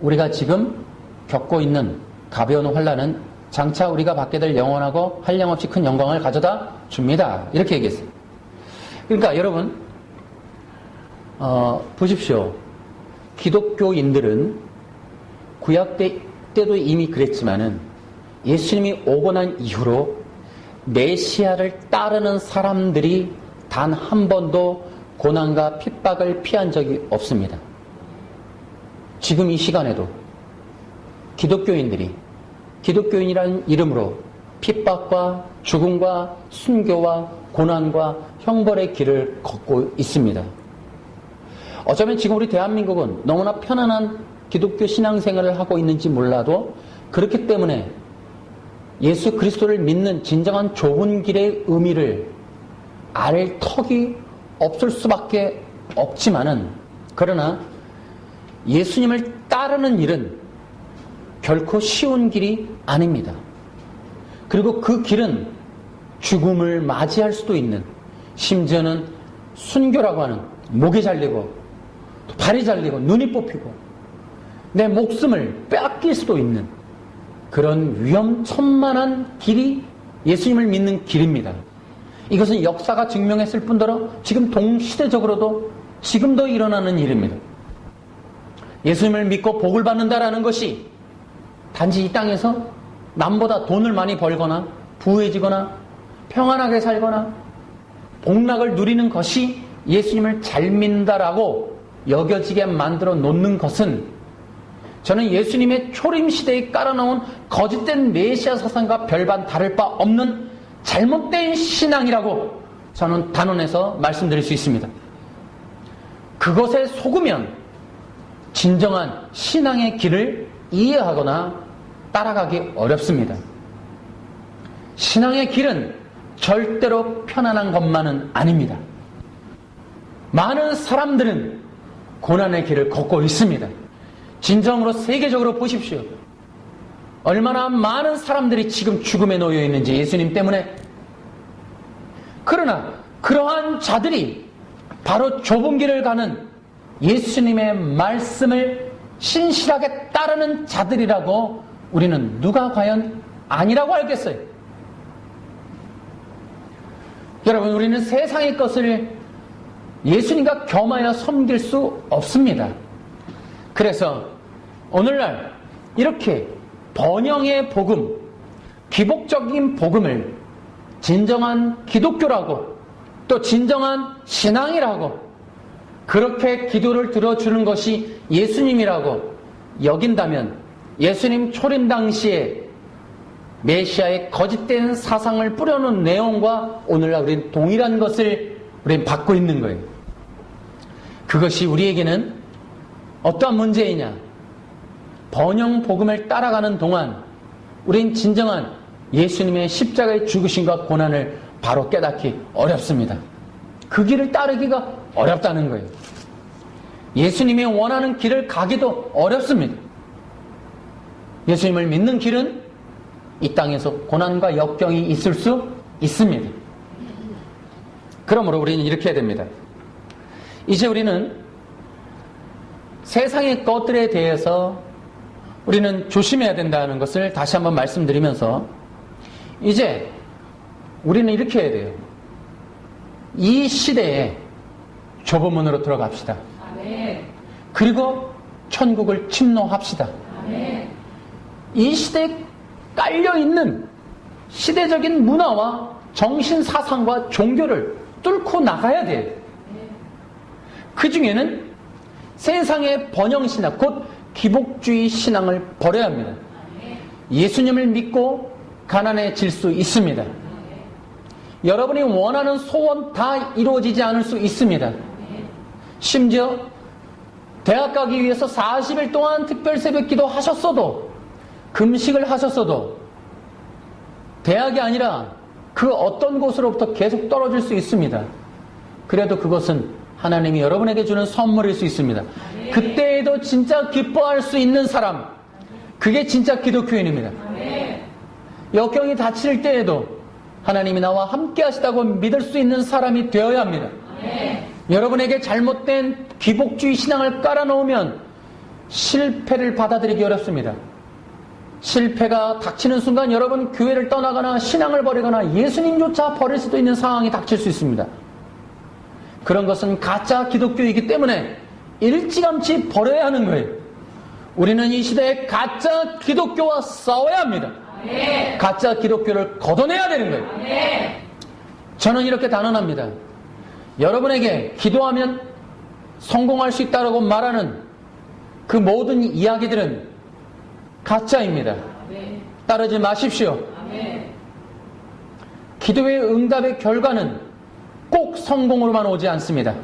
우리가 지금 겪고 있는 가벼운 환난은 장차 우리가 받게 될 영원하고 한량없이 큰 영광을 가져다 줍니다. 이렇게 얘기했어요. 그러니까 여러분 보십시오. 기독교인들은 구약 때도 이미 그랬지만은 예수님이 오고 난 이후로 메시아를 따르는 사람들이 단 한 번도 고난과 핍박을 피한 적이 없습니다. 지금 이 시간에도 기독교인이라는 이름으로 핍박과 죽음과 순교와 고난과 형벌의 길을 걷고 있습니다. 어쩌면 지금 우리 대한민국은 너무나 편안한 기독교 신앙생활을 하고 있는지 몰라도 그렇기 때문에 예수 그리스도를 믿는 진정한 좁은 길의 의미를 알 턱이 없을 수밖에 없지만은, 그러나 예수님을 따르는 일은 결코 쉬운 길이 아닙니다. 그리고 그 길은 죽음을 맞이할 수도 있는, 심지어는 순교라고 하는 목이 잘리고 발이 잘리고 눈이 뽑히고 내 목숨을 빼앗길 수도 있는 그런 위험천만한 길이 예수님을 믿는 길입니다. 이것은 역사가 증명했을 뿐더러 지금 동시대적으로도 지금도 일어나는 일입니다. 예수님을 믿고 복을 받는다라는 것이 단지 이 땅에서 남보다 돈을 많이 벌거나 부유해지거나 평안하게 살거나 복락을 누리는 것이 예수님을 잘 믿는다라고 여겨지게 만들어 놓는 것은, 저는 예수님의 초림시대에 깔아놓은 거짓된 메시아 사상과 별반 다를 바 없는 잘못된 신앙이라고 저는 단언해서 말씀드릴 수 있습니다. 그것에 속으면 진정한 신앙의 길을 이해하거나 따라가기 어렵습니다. 신앙의 길은 절대로 편안한 것만은 아닙니다. 많은 사람들은 고난의 길을 걷고 있습니다. 진정으로 세계적으로 보십시오. 얼마나 많은 사람들이 지금 죽음에 놓여 있는지, 예수님 때문에. 그러나 그러한 자들이 바로 좁은 길을 가는 예수님의 말씀을 신실하게 따르는 자들이라고 우리는 누가 과연 아니라고 알겠어요? 여러분, 우리는 세상의 것을 예수님과 겸하여 섬길 수 없습니다. 그래서 오늘날 이렇게 번영의 복음, 기복적인 복음을 진정한 기독교라고, 또 진정한 신앙이라고, 그렇게 기도를 들어주는 것이 예수님이라고 여긴다면, 예수님 초림 당시에 메시아의 거짓된 사상을 뿌려놓은 내용과 오늘날 우리는 동일한 것을 우리는 받고 있는 거예요. 그것이 우리에게는 어떠한 문제이냐? 번영 복음을 따라가는 동안 우린 진정한 예수님의 십자가의 죽으심과 고난을 바로 깨닫기 어렵습니다. 그 길을 따르기가 어렵다는 거예요. 예수님이 원하는 길을 가기도 어렵습니다. 예수님을 믿는 길은 이 땅에서 고난과 역경이 있을 수 있습니다. 그러므로 우리는 이렇게 해야 됩니다. 이제 우리는 세상의 것들에 대해서 우리는 조심해야 된다는 것을 다시 한번 말씀드리면서, 이제 우리는 이렇게 해야 돼요. 이 시대에 좁은 문으로 들어갑시다. 아멘. 그리고 천국을 침노합시다. 이 시대에 깔려있는 시대적인 문화와 정신사상과 종교를 뚫고 나가야 돼요. 그 중에는 세상의 번영신앙, 곧 기복주의 신앙을 버려야 합니다. 예수님을 믿고 가난해질 수 있습니다. 여러분이 원하는 소원 다 이루어지지 않을 수 있습니다. 심지어 대학 가기 위해서 40일 동안 특별 새벽 기도 하셨어도, 금식을 하셨어도 대학이 아니라 그 어떤 곳으로부터 계속 떨어질 수 있습니다. 그래도 그것은 하나님이 여러분에게 주는 선물일 수 있습니다. 그때에도 진짜 기뻐할 수 있는 사람, 그게 진짜 기독교인입니다. 역경이 닥칠 때에도 하나님이 나와 함께 하시다고 믿을 수 있는 사람이 되어야 합니다. 여러분에게 잘못된 기복주의 신앙을 깔아놓으면 실패를 받아들이기 어렵습니다. 실패가 닥치는 순간 여러분 교회를 떠나거나 신앙을 버리거나 예수님조차 버릴 수도 있는 상황이 닥칠 수 있습니다. 그런 것은 가짜 기독교이기 때문에 일찌감치 버려야 하는 거예요. 우리는 이 시대에 가짜 기독교와 싸워야 합니다. 가짜 기독교를 걷어내야 되는 거예요. 저는 이렇게 단언합니다. 여러분에게 기도하면 성공할 수 있다고 말하는 그 모든 이야기들은 가짜입니다. 따르지 마십시오. 기도의 응답의 결과는 꼭 성공으로만 오지 않습니다.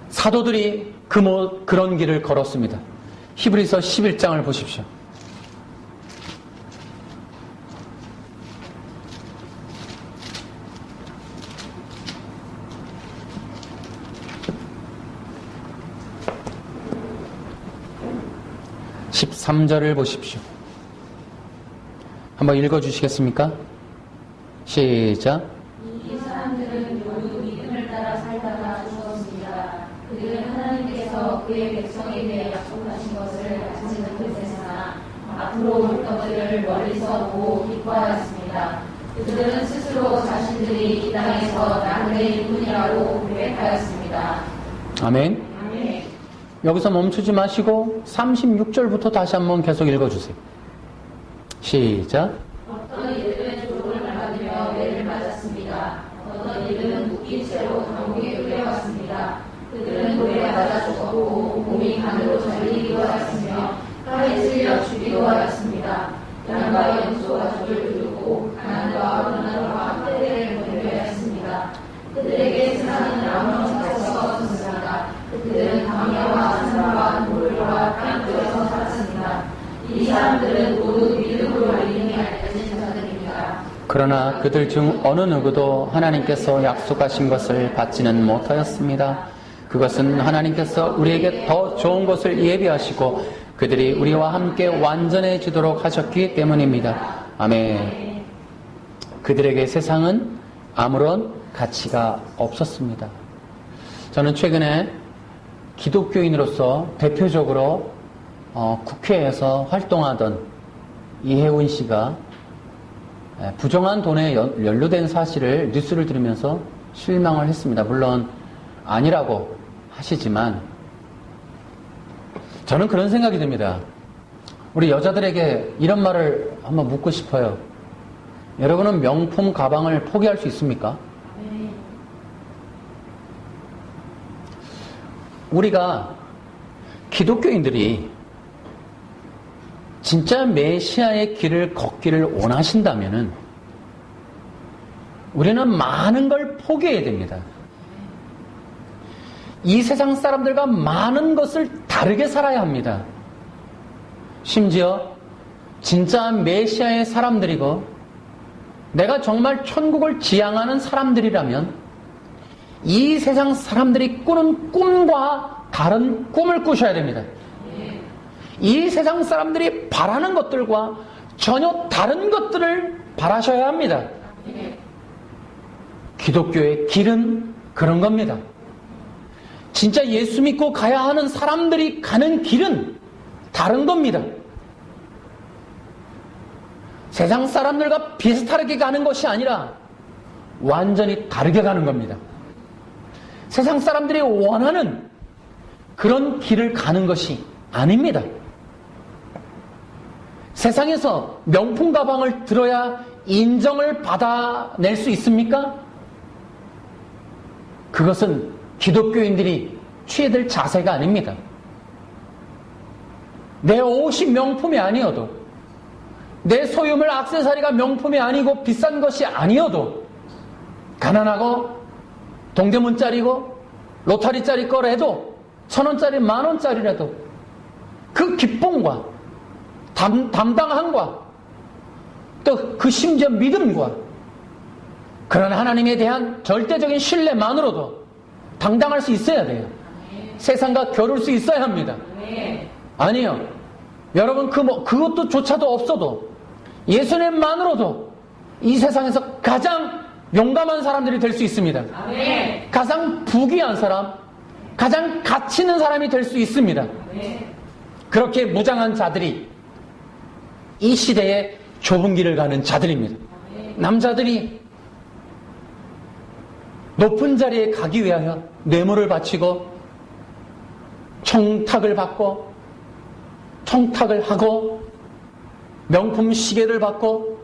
사도들이 그런 길을 걸었습니다. 히브리서 11장을 보십시오. (13절을) 보십시오. 한번 읽어주시겠습니까? 시작. 이 사람들은 모두 믿음을 따라 살다가 죽었습니다. 그들은 하나님께서 그의 백성에 대해 약속하신 것을 아직은 못했으나 앞으로 올 것들을 멀리서 보고 기뻐하였습니다. 그들은 스스로 자신들이 이 땅에서 나그네 일뿐이라고 고백하였습니다. 아멘. 아멘. 여기서 멈추지 마시고 36절부터 다시 한번 계속 읽어주세요. 시작. 어떤 이들은 조롱을 받으며 매를 맞았습니다. 어떤 이들은 묶인 채로 감옥에 끌려갔습니다. 그들은 돌에 맞아 죽었고 몸이 간으로 잘리기도 하였으며 칼에 찔려 죽기도 하였습니다. 양과 염소가 저를 두르고 가난과 고난과 학대를 견뎌야 했습니다. 그들에게 세상은 아무런 상처가 없었습니다. 그들은 광야와 산과 돌과 땅굴에서 살았습니다. 이 사람들은 모두 믿음으로 믿음이 알려진 자들입니다. 그러나 그들 중 어느 누구도 하나님께서 약속하신 것을 받지는 못하였습니다. 그것은 하나님께서 우리에게 더 좋은 것을 예비하시고 그들이 우리와 함께 완전해지도록 하셨기 때문입니다. 아멘. 그들에게 세상은 아무런 가치가 없었습니다. 저는 최근에 기독교인으로서 대표적으로 국회에서 활동하던 이혜훈 씨가 부정한 돈에 연루된 사실을 뉴스를 들으면서 실망을 했습니다. 물론 아니라고 하시지만 저는 그런 생각이 듭니다. 우리 여자들에게 이런 말을 한번 묻고 싶어요. 여러분은 명품 가방을 포기할 수 있습니까? 우리가 기독교인들이 진짜 메시아의 길을 걷기를 원하신다면은 우리는 많은 걸 포기해야 됩니다. 이 세상 사람들과 많은 것을 다르게 살아야 합니다. 심지어 진짜 메시아의 사람들이고 내가 정말 천국을 지향하는 사람들이라면 이 세상 사람들이 꾸는 꿈과 다른 꿈을 꾸셔야 됩니다. 이 세상 사람들이 바라는 것들과 전혀 다른 것들을 바라셔야 합니다. 기독교의 길은 그런 겁니다. 진짜 예수 믿고 가야 하는 사람들이 가는 길은 다른 겁니다. 세상 사람들과 비슷하게 가는 것이 아니라 완전히 다르게 가는 겁니다. 세상 사람들이 원하는 그런 길을 가는 것이 아닙니다. 세상에서 명품 가방을 들어야 인정을 받아낼 수 있습니까? 그것은 기독교인들이 취해야 될 자세가 아닙니다. 내 옷이 명품이 아니어도, 내 소유물 액세서리가 명품이 아니고 비싼 것이 아니어도, 가난하고 동대문짜리고 로타리짜리 거라도 1,000원짜리 10,000원짜리라도 그 기쁨과 담당함과 또 그 심지어 믿음과 그런 하나님에 대한 절대적인 신뢰만으로도 당당할 수 있어야 돼요. 세상과 겨룰 수 있어야 합니다. 아니요. 여러분 그것도 조차도 없어도 예수님만으로도 이 세상에서 가장 용감한 사람들이 될 수 있습니다. 가장 부귀한 사람, 가장 가치 있는 사람이 될 수 있습니다. 그렇게 무장한 자들이 이 시대에 좁은 길을 가는 자들입니다. 남자들이 높은 자리에 가기 위하여 뇌물을 바치고 청탁을 받고 청탁을 하고 명품 시계를 받고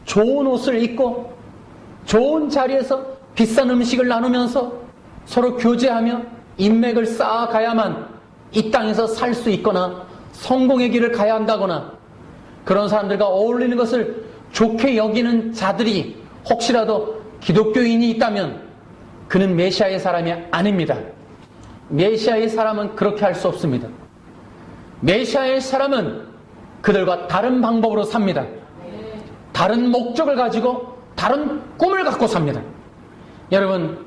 좋은 옷을 입고 좋은 자리에서 비싼 음식을 나누면서 서로 교제하며 인맥을 쌓아가야만 이 땅에서 살 수 있거나 성공의 길을 가야 한다거나 그런 사람들과 어울리는 것을 좋게 여기는 자들이 혹시라도 기독교인이 있다면 그는 메시아의 사람이 아닙니다. 메시아의 사람은 그렇게 할 수 없습니다. 메시아의 사람은 그들과 다른 방법으로 삽니다. 다른 목적을 가지고 다른 꿈을 갖고 삽니다. 여러분,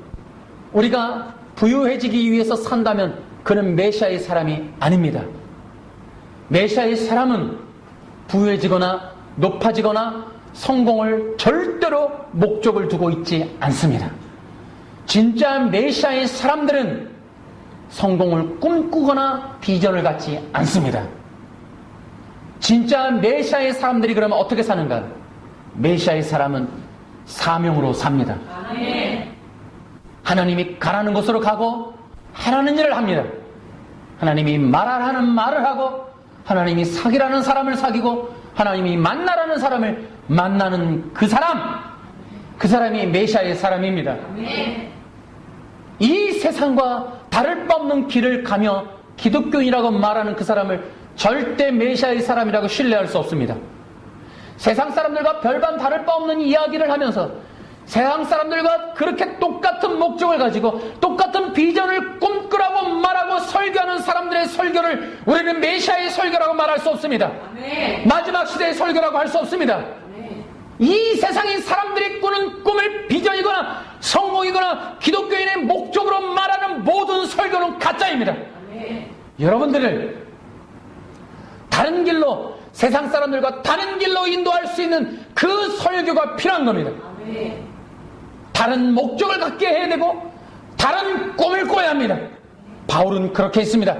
우리가 부유해지기 위해서 산다면 그는 메시아의 사람이 아닙니다. 메시아의 사람은 부유해지거나 높아지거나 성공을 절대로 목적을 두고 있지 않습니다. 진짜 메시아의 사람들은 성공을 꿈꾸거나 비전을 갖지 않습니다. 진짜 메시아의 사람들이 그러면 어떻게 사는가? 메시아의 사람은 사명으로 삽니다. 하나님이 가라는 곳으로 가고 하라는 일을 합니다. 하나님이 말하라는 말을 하고 하나님이 사귀라는 사람을 사귀고 하나님이 만나라는 사람을 만나는 그 사람이 메시아의 사람입니다. 이 세상과 다를 바 없는 길을 가며 기독교인이라고 말하는 그 사람을 절대 메시아의 사람이라고 신뢰할 수 없습니다. 세상 사람들과 별반 다를 바 없는 이야기를 하면서 세상 사람들과 그렇게 똑같은 목적을 가지고 똑같은 비전을 꿈꾸라고 말하고 설교하는 사람들의 설교를 우리는 메시아의 설교라고 말할 수 없습니다. 마지막 시대의 설교라고 할 수 없습니다. 이 세상의 사람들이 꾸는 꿈을 비전이거나 성공이거나 기독교인의 목적으로 말하는 모든 설교는 가짜입니다. 여러분들을 다른 길로, 세상 사람들과 다른 길로 인도할 수 있는 그 설교가 필요한 겁니다. 다른 목적을 갖게 해야 되고 다른 꿈을 꿔야 합니다. 바울은 그렇게 했습니다.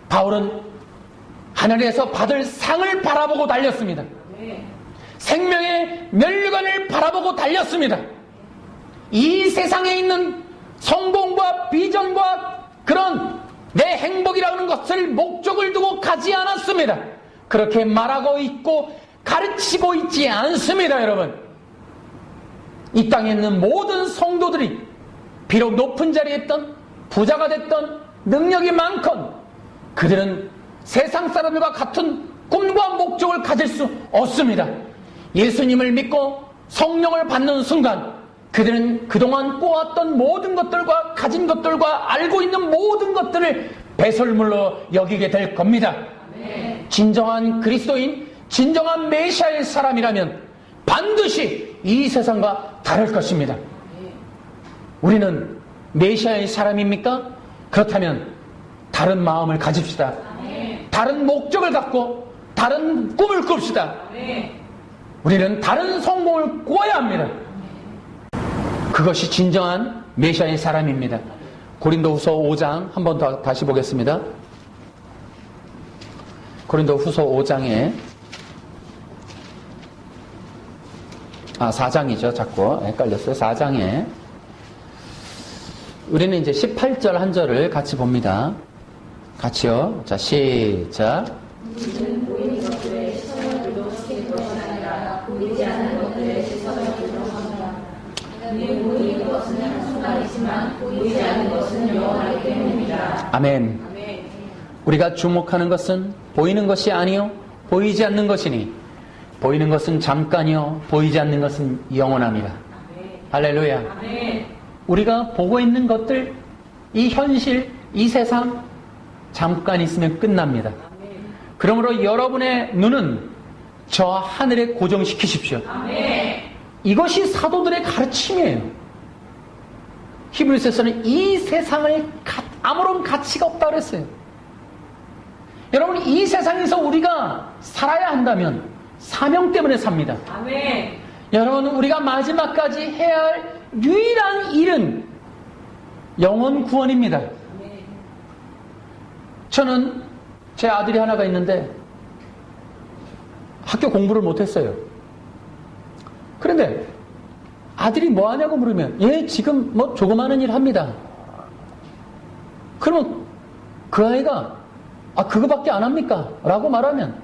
바울은 하늘에서 받을 상을 바라보고 달렸습니다. 생명의 면류관을 바라보고 달렸습니다. 이 세상에 있는 성공과 비전과 그런 내 행복이라는 것을 목적을 두고 가지 않았습니다. 그렇게 말하고 있고 가르치고 있지 않습니다. 여러분, 이 땅에 있는 모든 성도들이 비록 높은 자리에 있던 부자가 됐던 능력이 많건 그들은 세상 사람들과 같은 꿈과 목적을 가질 수 없습니다. 예수님을 믿고 성령을 받는 순간 그들은 그동안 꼬았던 모든 것들과 가진 것들과 알고 있는 모든 것들을 배설물로 여기게 될 겁니다. 진정한 그리스도인, 진정한 메시아의 사람이라면 반드시 이 세상과 다를 것입니다. 우리는 메시아의 사람입니까? 그렇다면 다른 마음을 가집시다. 다른 목적을 갖고 다른 꿈을 꿉시다. 우리는 다른 성공을 꾸어야 합니다. 그것이 진정한 메시아의 사람입니다. 고린도후서 5장 한 번 더 다시 보겠습니다. 고린도후서 5장에 4장이죠. 자꾸 헷갈렸어요. 4장에 우리는 이제 18절 한 절을 같이 봅니다. 같이요. 자, 시작. 우리는 보이는 것들의 시선을 불러시킨 것이 아니라 보이지 않는 것들의 시선을 불러합니다. 우리는 보이는 것은 한순간이지만 보이지 않는 것은 영원하기 때문입니다. 아멘. 아멘. 우리가 주목하는 것은 보이는 것이 아니요 보이지 않는 것이니 보이는 것은 잠깐이요 보이지 않는 것은 영원합니다. 할렐루야. 아멘. 우리가 보고 있는 것들, 이 현실, 이 세상 잠깐 있으면 끝납니다. 그러므로 여러분의 눈은 저 하늘에 고정시키십시오. 아멘. 이것이 사도들의 가르침이에요. 히브리서에서는 이 세상을 아무런 가치가 없다고 그랬어요. 여러분, 이 세상에서 우리가 살아야 한다면 사명 때문에 삽니다. 아멘. 여러분, 우리가 마지막까지 해야 할 유일한 일은 영혼 구원입니다. 저는 제 아들이 하나가 있는데 학교 공부를 못했어요. 그런데 아들이 뭐 하냐고 물으면 얘 지금 뭐 조그마한 일 합니다. 그러면 그 아이가 그거밖에 안 합니까? 라고 말하면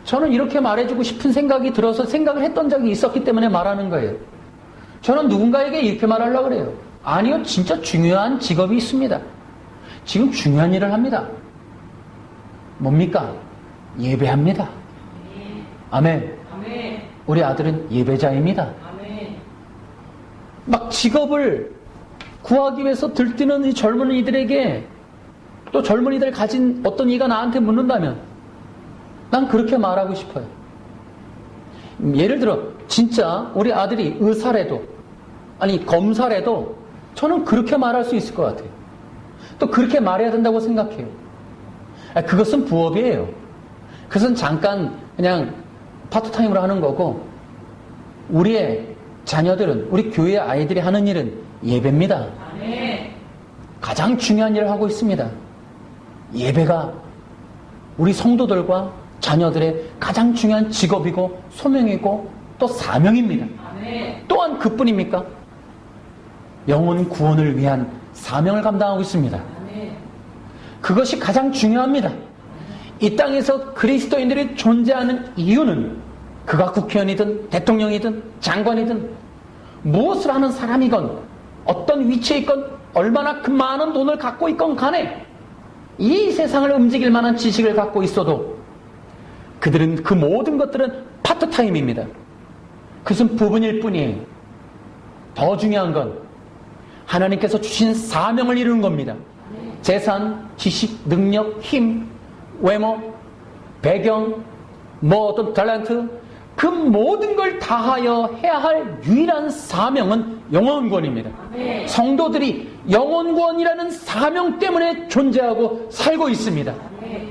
저는 이렇게 말해주고 싶은 생각이 들어서 생각을 했던 적이 있었기 때문에 말하는 거예요. 저는 누군가에게 이렇게 말하려고 그래요. 아니요, 진짜 중요한 직업이 있습니다. 지금 중요한 일을 합니다. 뭡니까? 예배합니다. 아멘. 아멘. 우리 아들은 예배자입니다. 아멘. 막 직업을 구하기 위해서 들뛰는 이 젊은이들에게 또 젊은이들 가진 어떤 이가 나한테 묻는다면 난 그렇게 말하고 싶어요. 예를 들어 진짜 우리 아들이 의사래도 아니 검사래도 저는 그렇게 말할 수 있을 것 같아요. 또 그렇게 말해야 된다고 생각해요. 그것은 부업이에요. 그것은 잠깐 그냥 파트타임으로 하는 거고 우리의 자녀들은 우리 교회 아이들이 하는 일은 예배입니다. 아멘. 가장 중요한 일을 하고 있습니다. 예배가 우리 성도들과 자녀들의 가장 중요한 직업이고 소명이고 또 사명입니다. 아멘. 또한 그뿐입니까? 영혼 구원을 위한 사명을 감당하고 있습니다. 아멘. 그것이 가장 중요합니다. 이 땅에서 그리스도인들이 존재하는 이유는 그가 국회의원이든 대통령이든 장관이든 무엇을 하는 사람이건 어떤 위치에 있건 얼마나 그 많은 돈을 갖고 있건 간에 이 세상을 움직일 만한 지식을 갖고 있어도 그들은 그 모든 것들은 파트타임입니다. 그것은 부분일 뿐이에요. 더 중요한 건 하나님께서 주신 사명을 이루는 겁니다. 재산, 지식, 능력, 힘, 외모, 배경, 어떤 탤런트 그 모든 걸 다하여 해야 할 유일한 사명은 영혼구원입니다. 성도들이 영혼구원이라는 사명 때문에 존재하고 살고 있습니다.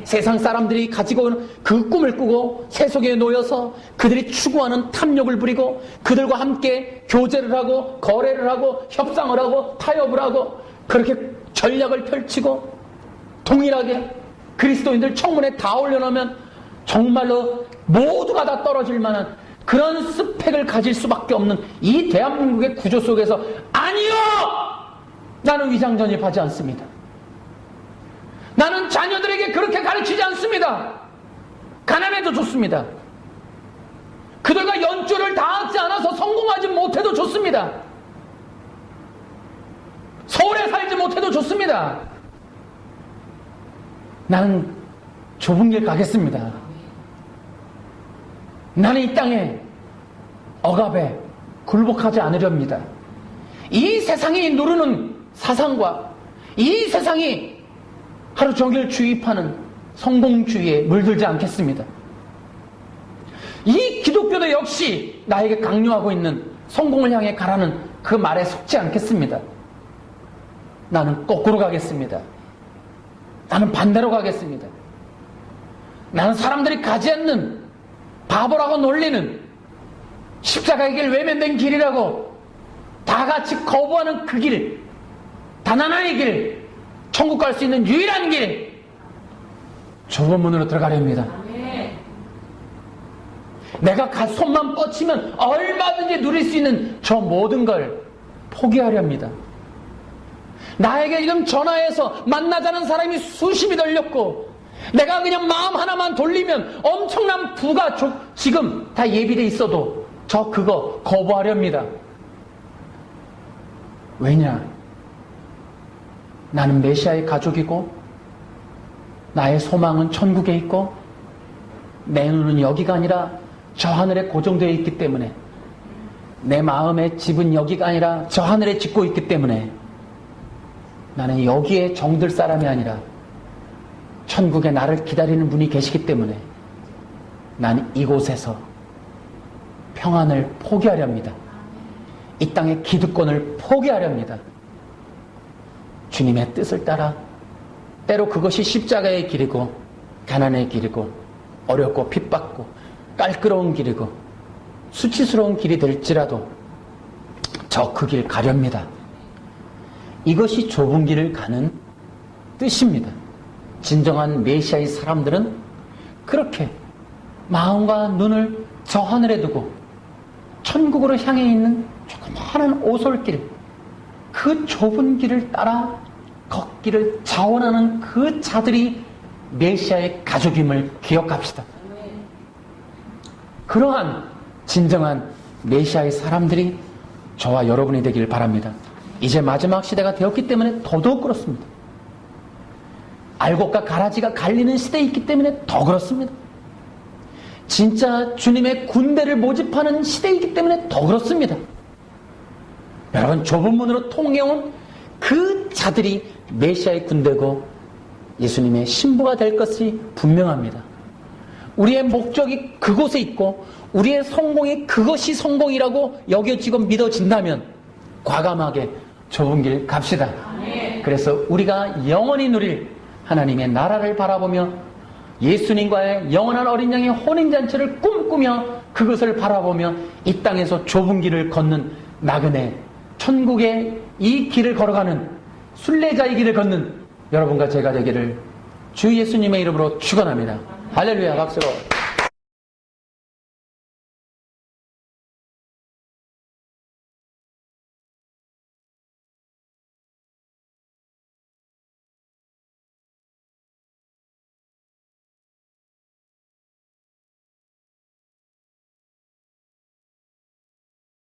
세상 사람들이 가지고 오는 그 꿈을 꾸고 세속에 놓여서 그들이 추구하는 탐욕을 부리고 그들과 함께 교제를 하고 거래를 하고 협상을 하고 타협을 하고 그렇게 전략을 펼치고 동일하게 그리스도인들 청문회 다 올려놓으면 정말로 모두가 다 떨어질 만한 그런 스펙을 가질 수밖에 없는 이 대한민국의 구조 속에서 아니요! 나는 위장전입하지 않습니다. 나는 자녀들에게 그렇게 가르치지 않습니다. 가난해도 좋습니다. 그들과 연조를 닿지 않아서 성공하지 못해도 좋습니다. 서울에 살지 못해도 좋습니다. 나는 좁은 길 가겠습니다. 나는 이 땅에 억압에 굴복하지 않으렵니다. 이 세상이 누르는 사상과 이 세상이 하루 종일 주입하는 성공주의에 물들지 않겠습니다. 이 기독교도 역시 나에게 강요하고 있는 성공을 향해 가라는 그 말에 속지 않겠습니다. 나는 거꾸로 가겠습니다. 나는 반대로 가겠습니다. 나는 사람들이 가지 않는 바보라고 놀리는 십자가의 길 외면된 길이라고 다 같이 거부하는 그 길, 단 하나의 길, 천국 갈 수 있는 유일한 길, 좁은 문으로 들어가렵니다. 내가 손만 뻗치면 얼마든지 누릴 수 있는 저 모든 걸 포기하렵니다. 나에게 지금 전화해서 만나자는 사람이 수십이 걸렸고, 내가 그냥 마음 하나만 돌리면 엄청난 부가 지금 다 예비돼 있어도 저 그거 거부하렵니다. 왜냐? 나는 메시아의 가족이고 나의 소망은 천국에 있고 내 눈은 여기가 아니라 저 하늘에 고정되어 있기 때문에, 내 마음의 집은 여기가 아니라 저 하늘에 짓고 있기 때문에 나는 여기에 정들 사람이 아니라 천국에 나를 기다리는 분이 계시기 때문에 나는 이곳에서 평안을 포기하렵니다. 이 땅의 기득권을 포기하렵니다. 주님의 뜻을 따라, 때로 그것이 십자가의 길이고 가난의 길이고 어렵고 핍받고 깔끄러운 길이고 수치스러운 길이 될지라도 저 그 길 가렵니다. 이것이 좁은 길을 가는 뜻입니다. 진정한 메시아의 사람들은 그렇게 마음과 눈을 저 하늘에 두고 천국으로 향해 있는 조그마한 오솔길, 그 좁은 길을 따라 걷기를 자원하는 그 자들이 메시아의 가족임을 기억합시다. 그러한 진정한 메시아의 사람들이 저와 여러분이 되길 바랍니다. 이제 마지막 시대가 되었기 때문에 더더욱 그렇습니다. 알곡과 가라지가 갈리는 시대에 있기 때문에 더 그렇습니다. 진짜 주님의 군대를 모집하는 시대이기 때문에 더 그렇습니다. 여러분, 좁은 문으로 통해온 그 자들이 메시아의 군대고 예수님의 신부가 될 것이 분명합니다. 우리의 목적이 그곳에 있고 우리의 성공이 그것이 성공이라고 여겨지고 믿어진다면 과감하게 좁은 길 갑시다. 그래서 우리가 영원히 누릴 하나님의 나라를 바라보며 예수님과의 영원한 어린 양의 혼인잔치를 꿈꾸며 그것을 바라보며 이 땅에서 좁은 길을 걷는 나그네, 천국의 이 길을 걸어가는 순례자의 길을 걷는 여러분과 제가 되기를 주 예수님의 이름으로 축원합니다. 할렐루야, 박수로.